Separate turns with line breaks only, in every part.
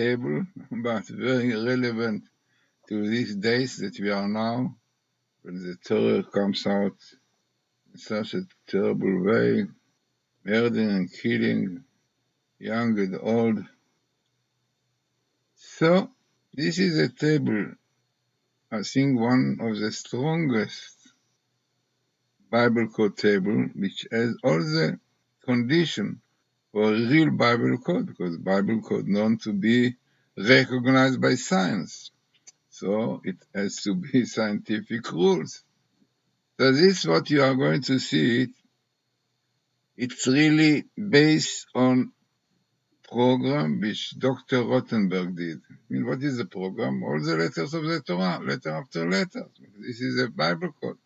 table, but very relevant to these days that we are now, when the terror comes out in such a terrible way, murdering and killing young and old. So this is a table, I think one of the strongest Bible code table, which has all the condition for a real Bible code, because Bible code known to be recognized by science. So it has to be scientific rules. So this is what you are going to see. It's really based on program which Dr. Rothenberg did. I mean, what is the program? All the letters of the Torah, letter after letter. This is a Bible code.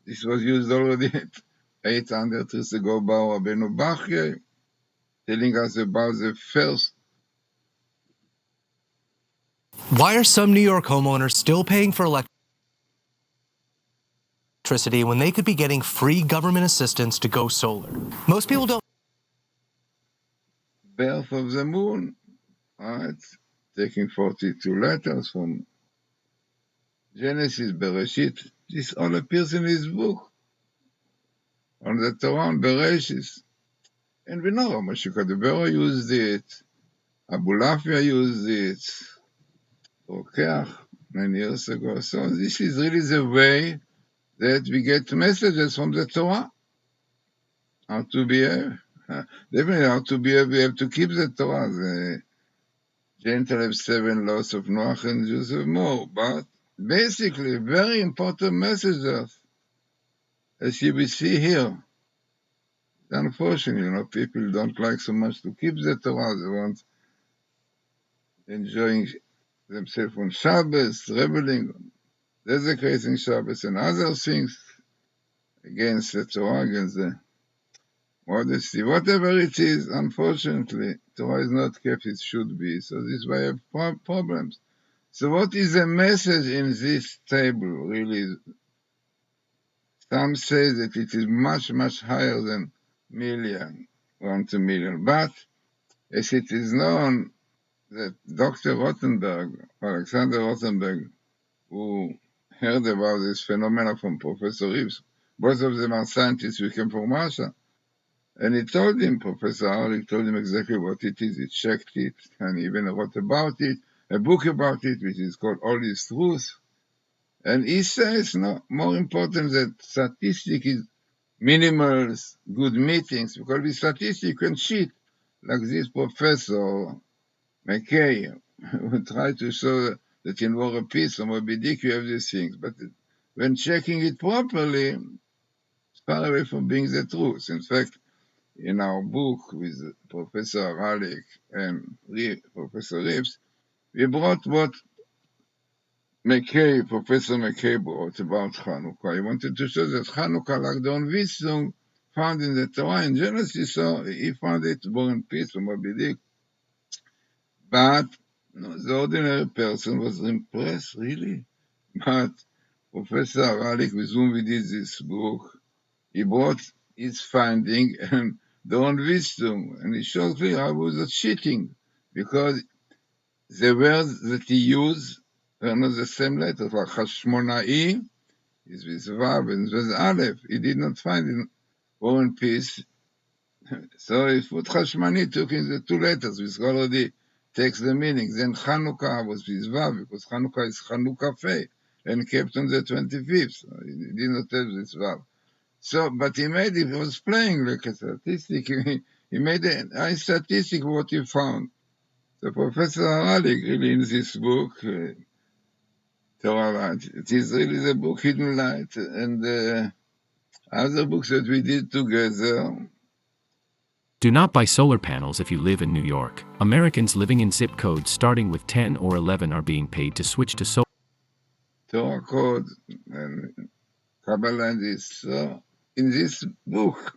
This was used already 800 years ago by Rabbeinu Bachya, telling us about the first.
Why are some New York homeowners still paying for electricity when they could be getting free government assistance to go solar? Most people don't.
Birth of the moon, right? Taking 42 letters from Genesis, Bereshit. This all appears in his book on the Torah and Bereshit. And we know Moshe Kadubera used it, Abulafia used it, Rokeach many years ago. So this is really the way that we get messages from the Torah. How to behave. Definitely how to behave, we have to keep the Torah. The Gentiles have 7 laws of Noach and Jews have more. But basically, very important messages, as you will see here. Unfortunately, people don't like so much to keep the Torah. They want enjoying themselves on Shabbos, reveling, desecrating Shabbos and other things against the Torah, against the modesty. Whatever it is, unfortunately, Torah is not kept as it should be. So this is why I have problems. So what is the message in this table, really? Some say that it is much, much higher than million, 1 to million. But as it is known that Dr. Rothenberg, Alexander Rothenberg, who heard about this phenomenon from Professor Reeves, both of them are scientists who came from Russia, and he told him, Professor Harlik told him exactly what it is. He checked it, and he even wrote about it, a book about it, which is called All Is Truth. And he says, no, more important than statistic is minimals, good meetings, because with statistics you can cheat, like this Professor McKay, who tried to show that in War and Peace or Moby Dick you have these things. But when checking it properly, it's far away from being the truth. In fact, in our book with Professor Harlik and Professor Reeves, we brought what Professor McKay brought about Hanukkah. He wanted to show that Hanukkah, like the Onvisung found in the Torah in Genesis, so he found it War and Peace or Moby Dick. But the ordinary person was impressed, really. But Professor Harlik, with whom we did this book, he brought his finding and the Onvisung, and he showed clearly I was cheating, because the words that he used were not the same letters, like Hashmonai is with Vav and with Aleph. He did not find in War and Peace. So he put Hashmani, took in the 2 letters, which already takes the meaning. Then Chanukah was with Vav, because Chanukah is Chanukah Fei, and kept on the 25th. So he did not have this Vav. So, but he was playing like a statistic. He made a statistic of what he found. So Professor Haralik, really in this book, Torah Light, it is really the book Hidden Light, and other books that we did together.
Do not buy solar panels if you live in New York. Americans living in zip codes starting with 10 or 11 are being paid to switch to solar.
Torah code and Kabbalah and this. So in this book,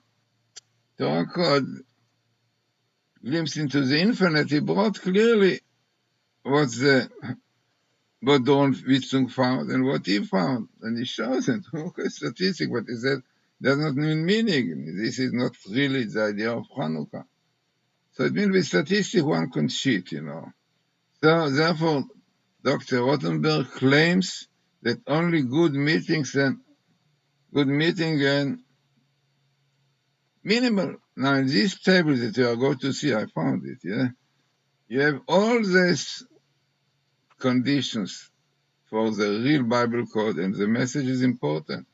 Torah code, glimpse into the infinite, he brought clearly what Don Witzung found and what he found. And he shows it. Okay, statistic, but he said, does not mean meaning. This is not really the idea of Hanukkah. So it means with statistics one can cheat, So therefore, Dr. Rothenberg claims that only good meeting and minimal. Now in this table that you are going to see, I found it, yeah? You have all these conditions for the real Bible code, and the message is important.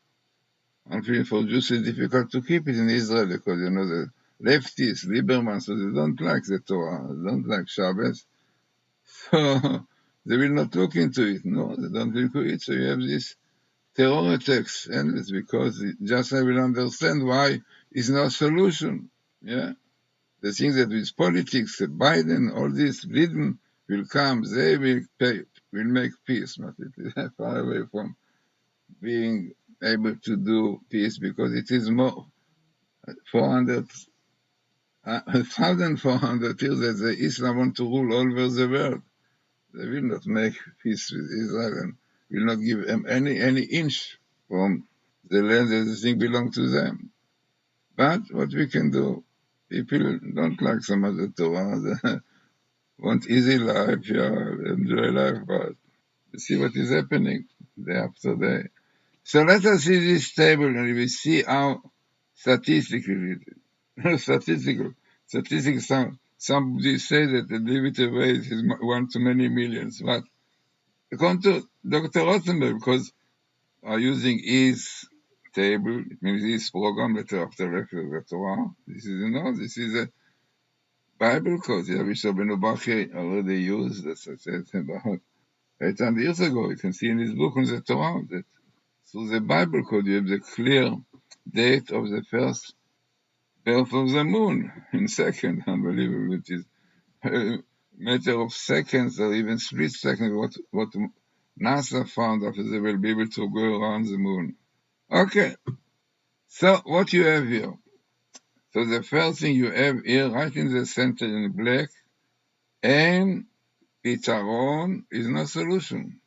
Unfortunately, for Jews, it's difficult to keep it in Israel because, the leftists, Lieberman, so they don't like the Torah, they don't like Shabbos. So they will not look into it. No, they don't look into it. So you have this terror attacks endless because just I will understand why it's no solution. Yeah. The thing that with politics, Biden, all this, Biden will come, they will make peace, but it is far away from being able to do peace because it is more 1,400 years that the Islam want to rule all over the world. They will not make peace with Israel and will not give them any inch from the land that they think belong to them. But what we can do, people don't like some of the Torah. They want easy life, enjoy life, but you see what is happening day after day. So let us see this table and we see how statistically, statistics, somebody say that the dividend rate is 1 to many millions, but according to Dr. Rothenberg, because are using his table, it means his program letter after the Torah. This is a Bible code. Yeah, Bishop Benubaki already used, as I said, about 800 years ago. You can see in his book on the Torah that through the Bible code you have the clear date of the first birth of the moon in second, unbelievable, which is a matter of seconds or even split seconds, what NASA found after they will be able to go around the moon. Okay, so what you have here? So the first thing you have here, right in the center in black, and pitaron is no solution.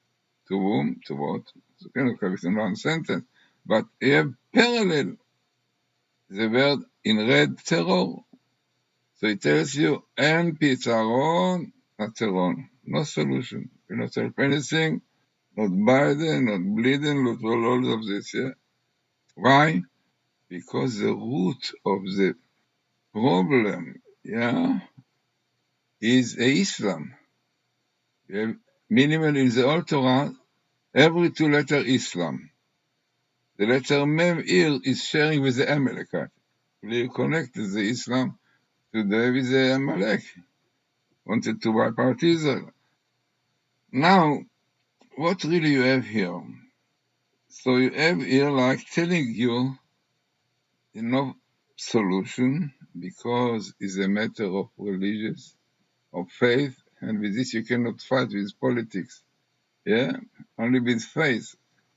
To whom? To what? So kind of it's in one sentence. But you have parallel the word in red, terror. So it tells you, and pitaron, not terror. No solution. You not help anything, not Biden, not bleeding, not all of this, yeah? Why? Because the root of the problem, is Islam. You have minimal in the Old Torah, every two letter Islam. The letter Mem here is sharing with the Amalekite. They connected the Islam today with the Amalek. Wanted to wipe out Israel. Now, what really you have here? So you have here like telling you, no solution because it's a matter of religious, of faith, and with this you cannot fight with politics. Yeah, only with faith.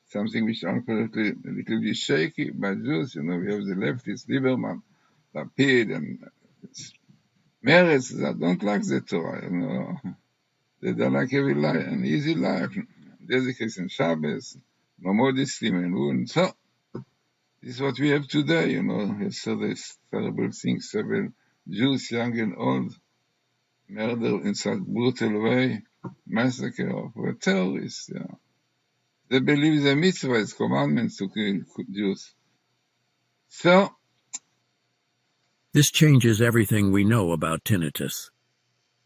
Something which unfortunately a little bit shaky by Jews. We have the leftists, Lieberman, Lapid, and Meretz that don't like the Torah. They don't like every life, an easy life. Dedication Shabbos, no modesty, and so this is what we have today. Yesterday's terrible things, several Jews, young and old, murdered in such brutal way, massacre of terrorists. Yeah. They believe the mitzvahs, commandments to kill Jews. So,
this changes everything we know about tinnitus.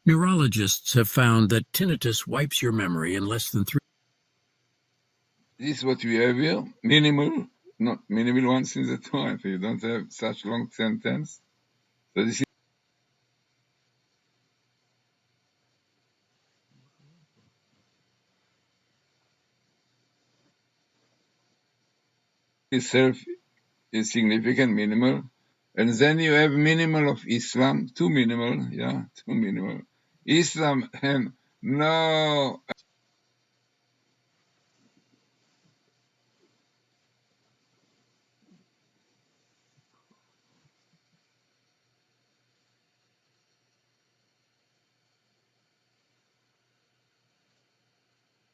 Neurologists have found that tinnitus wipes your memory in less than 3.
This is what we have here. Minimal, not minimal ones in the Torah, if you don't have such long sentence. So this itself is significant, minimal. And then you have minimal of Islam, two minimal. Islam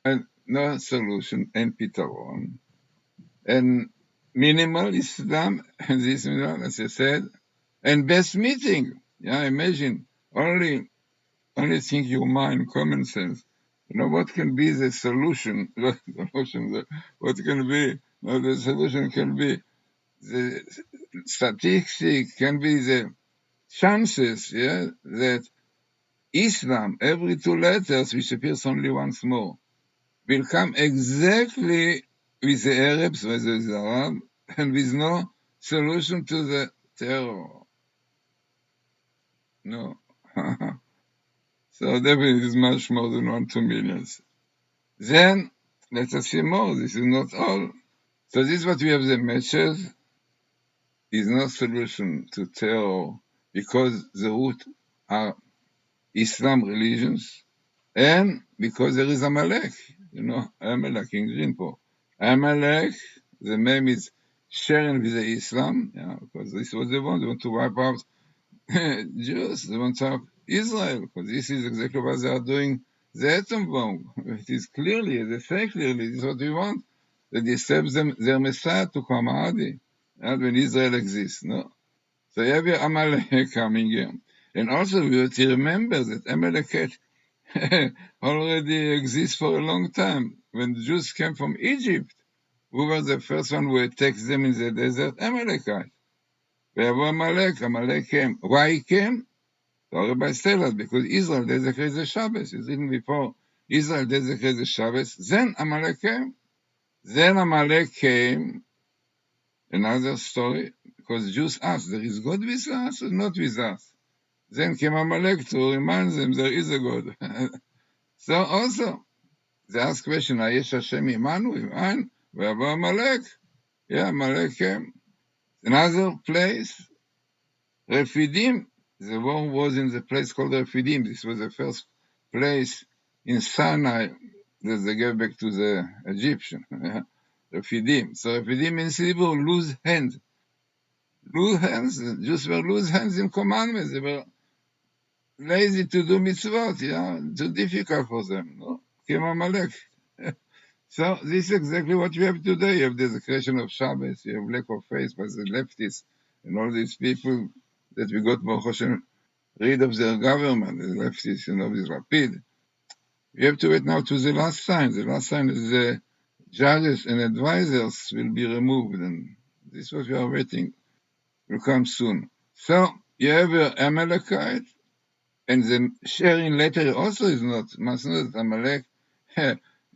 and no solution and pitaron. And minimal Islam, and this, as I said, and best meeting. Yeah, imagine only only think your mind, common sense. What can be the solution? What can be? The solution can be the statistic, can be the chances, that Islam, every two letters, which appears only once more, will come exactly with the Arabs, whether it's Arab, and with no solution to the terror. No. So definitely it's much more than 1-2 millions. Then, let us see more. This is not all. So this is what we have, the message is no solution to terror because the root are Islam religions and because there is Amalek, Amalek in Greenpo. Amalek, the name is sharing with the Islam, because this was the one they want to wipe out Jews, they want to have Israel, because this is exactly what they are doing, the atom bomb. It is clearly, they say clearly, this is what we want, that they save them, their Messiah to come Adi, when Israel exists, no? So you have your Amalek coming here. And also we have to remember that Amalek already exists for a long time. When the Jews came from Egypt, who was the first one who attacked them in the desert? Amalekite. Amalek came. Why he came? The rabbis tell us, because Israel desecrated the Shabbos. It's even before Israel desecrated the Shabbos. Then Amalek came. Another story, because Jews asked, there is God with us or not with us? Then came Amalek to remind them there is a God. So also, they ask question, Ayesh Hashem Imanu, Iman, V'yavo Amalek. Yeah, Amalek came. Another place, Refidim. The war was in the place called Refidim. This was the first place in Sinai that they gave back to the Egyptian. Refidim. So Refidim means Hebrew, loose hands. Loose hands, Jews were loose hands in commandments. They were lazy to do mitzvot, too difficult for them. No? Came Amalek. So this is exactly what we have today. You have desecration of Shabbos, you have lack of faith by the leftists and all these people that we got Baruch Hashem rid of their government, the leftists, this rapid. We have to wait now to the last sign. The last sign is the judges and advisors will be removed, and this is what we are waiting will come soon. So you have your Amalekite, and the sharing letter also is must not Amalek.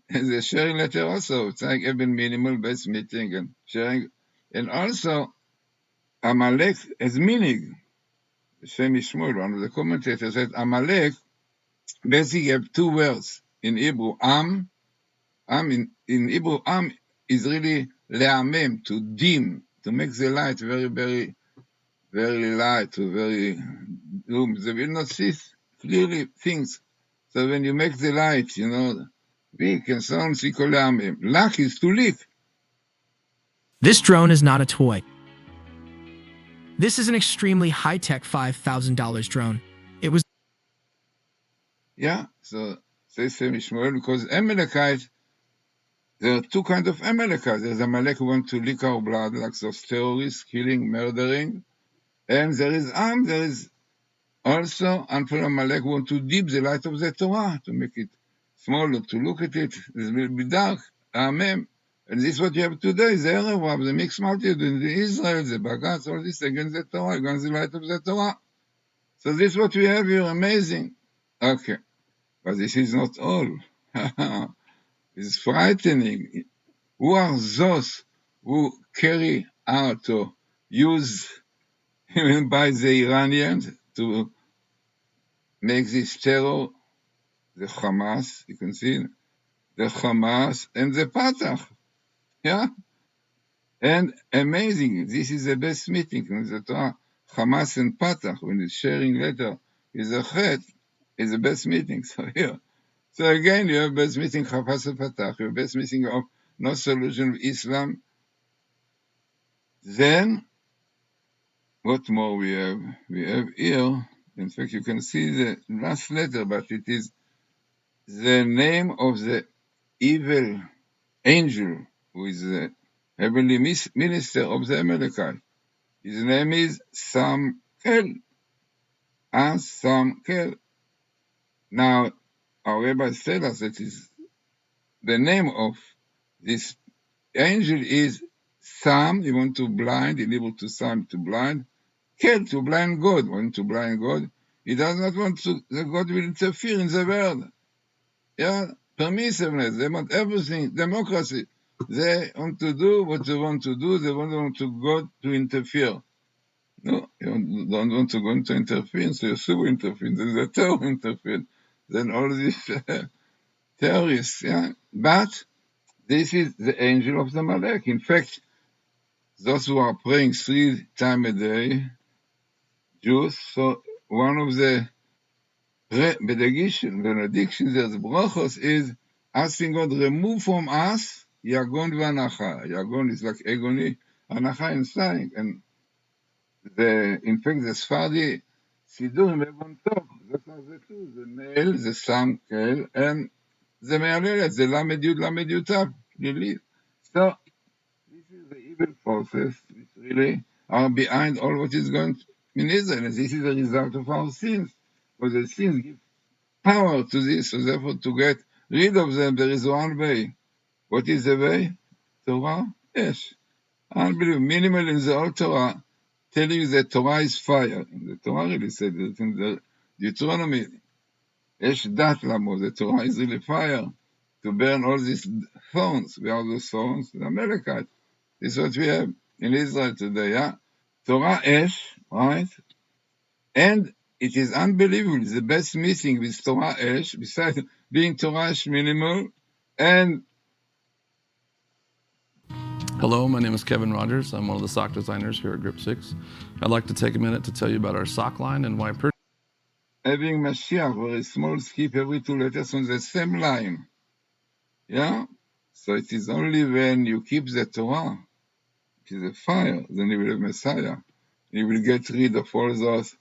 The sharing letter also, it's like even minimal base meeting and sharing. And also, Amalek has meaning. Shem Ishmael, one of the commentators said, Amalek basically have two words in Hebrew. In Hebrew, is really le'amem, to dim, to make the light very, very, very light, to very gloom. They will not see clearly things. So when you make the light, weak and so on, luck is to leak.
This drone is not a toy. This is an extremely high-tech $5,000 drone. It was...
Yeah, so they say Ishmael, because Amalekite, there are two kinds of Amalekites. There's Amalek who want to lick our blood, like those terrorists, killing, murdering. And there is also Anpel Amalek who want to dip the light of the Torah, to make it smaller, to look at it. It will be dark. Amen. And this is what you have today, the Arab, the mixed multitude in Israel, the Bagatz, all this against the Torah, against the light of the Torah. So this is what we have here, amazing. Okay, but this is not all. It's frightening. Who are those who carry out or use even by the Iranians to make this terror? The Hamas, you can see, the Hamas and the Fatah. Yeah? And amazing, this is the best meeting in the Torah. Hamas and Fatah, when it's sharing letter, is a threat, is the best meeting. So here. So again, you have best meeting Hamas and Fatah, you have best meeting of no solution of Islam. Then, what more we have? We have here, in fact, you can see the last letter, but it is the name of the evil angel who is the heavenly minister of the Amalekite. His name is Samkel. Samkel. Now, our rabbis tell us that is the name of this angel is Sam. He want to blind, in Hebrew to Sam, to blind. Kel, to blind God. Want to blind God. He does not want to, that God will interfere in the world. Yeah, permissiveness. They want everything. Democracy. They want to do what they want to do. They don't want to God to interfere. No, you don't want to go into interference, so you sue interference, then the terror interference, then all these terrorists, yeah. But this is the angel of the Malek. In fact, those who are praying 3 times a day, Jews, so one of the benedictions, the brachos is asking God, remove from us Yagon v'anacha. Yagon is like agony, anacha and sighing, and in fact, the Sephardi Siddur have on top. That are the two, the nail, the samkel, and the me'alelet, the lamed yud tav, lilith. So, this is the evil forces which really are behind all what is going in Israel. And this is the result of our sins. Because the sins give power to this, so therefore to get rid of them, there is one way. What is the way? Torah? Yes. Unbelievable. Minimal in the old Torah, telling you that Torah is fire. And the Torah really said that in the Deuteronomy, Esh Dat Lamo, the Torah is really fire to burn all these thorns. We are the thorns, the Amalekites. This is what we have in Israel today, yeah? Torah Esh, right? And it is unbelievable. It's the best meeting with Torah Esh, besides being Torah Esh minimal, and
Hello, my name is Kevin Rogers. I'm one of the sock designers here at Grip 6. I'd like to take a minute to tell you about our sock line and why
having Mashiach, very small, skip every 2 letters on the same line. Yeah? So it is only when you keep the Torah, which is a fire, then you will have Messiah. You will get rid of all those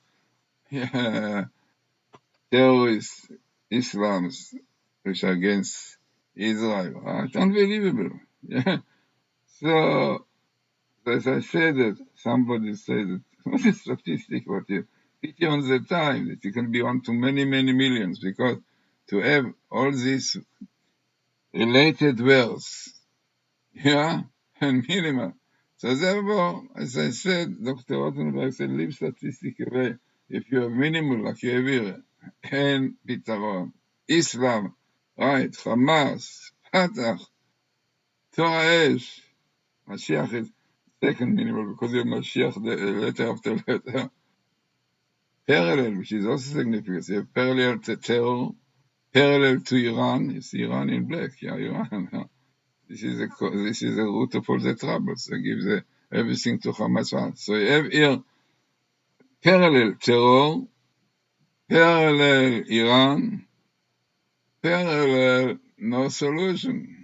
terrorists, Islams, which are against Israel. It's unbelievable. Yeah. So, as I said, that somebody said that, what is statistic? What you pity on the time that you can be on to many, many millions, because to have all these related words, yeah, and minimum. So therefore, as I said, Dr. Rottenberg said, leave statistic away. If you have minimal, like you have here, and Pitaron, Islam, right, Hamas, Fatah, Torah Esh, Mashiach is second minimal because you have Mashiach the letter after letter. Parallel, which is also significant. You have parallel to terror, parallel to Iran. You see Iran in black, yeah, Iran. This is the root of all the troubles. They give everything to Hamas. So you have here parallel terror, parallel Iran, parallel no solution.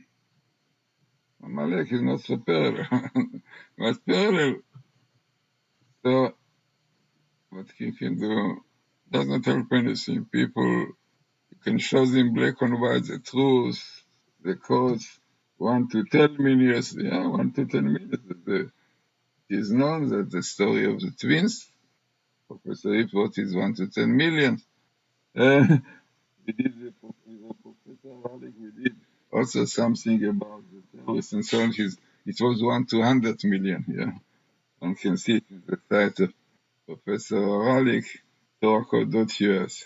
Amalek is not so parallel, but parallel. So what he can do does not help anything. People, you can show them black and white the truth, the cause. 1 to 10 minutes, yeah, 1 to 10 minutes. It is known that the story of the twins, Professor Ipot is 1 to 10 million. We did with Professor Walik, we did also something about the terrorists and so on. It was 1 to 100 million. Yeah, one can see it in the site of Professor Walik, Torah.us.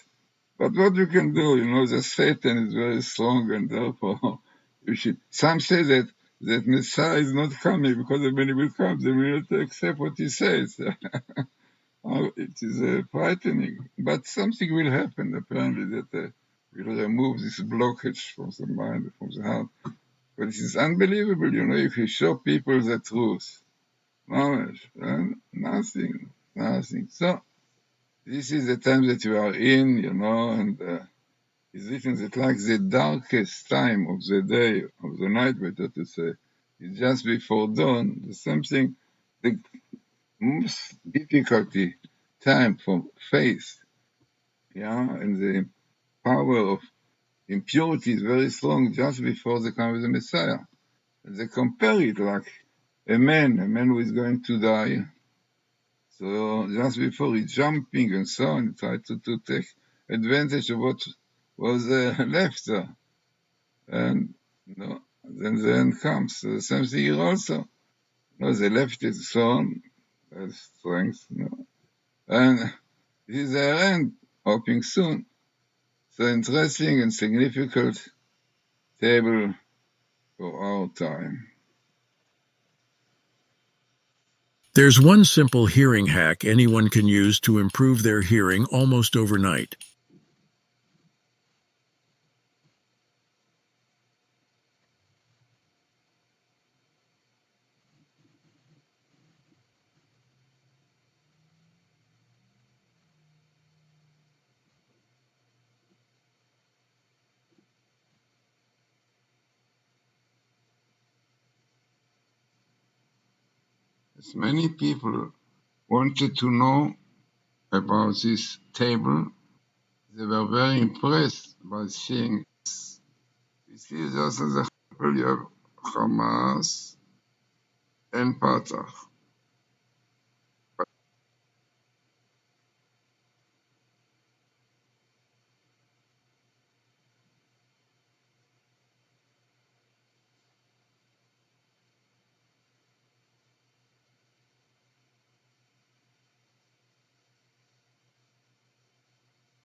But what you can do, the Satan is very strong, and therefore you should. Some say that Messiah is not coming because when he will come, they will not accept what he says. It is frightening, but something will happen apparently that will remove this blockage from the mind, from the heart. But it is unbelievable, if you show people the truth, knowledge, and nothing. So this is the time that you are in, and it's written that like the darkest time of the day, of the night, better to say, it's just before dawn. There's something, the most difficulty time for faith, and the power of impurity is very strong just before the coming of the Messiah. And they compare it like a man who is going to die. So just before he's jumping and so on, he tries to take advantage of what was left there. And then the end comes. So the same thing here also. They left it thorn, strength, and this is their end, hoping soon. So interesting and significant table for our time.
There's one simple hearing hack anyone can use to improve their hearing almost overnight.
As many people wanted to know about this table, they were very impressed by seeing this. This is also the example of Hamas and Fatah.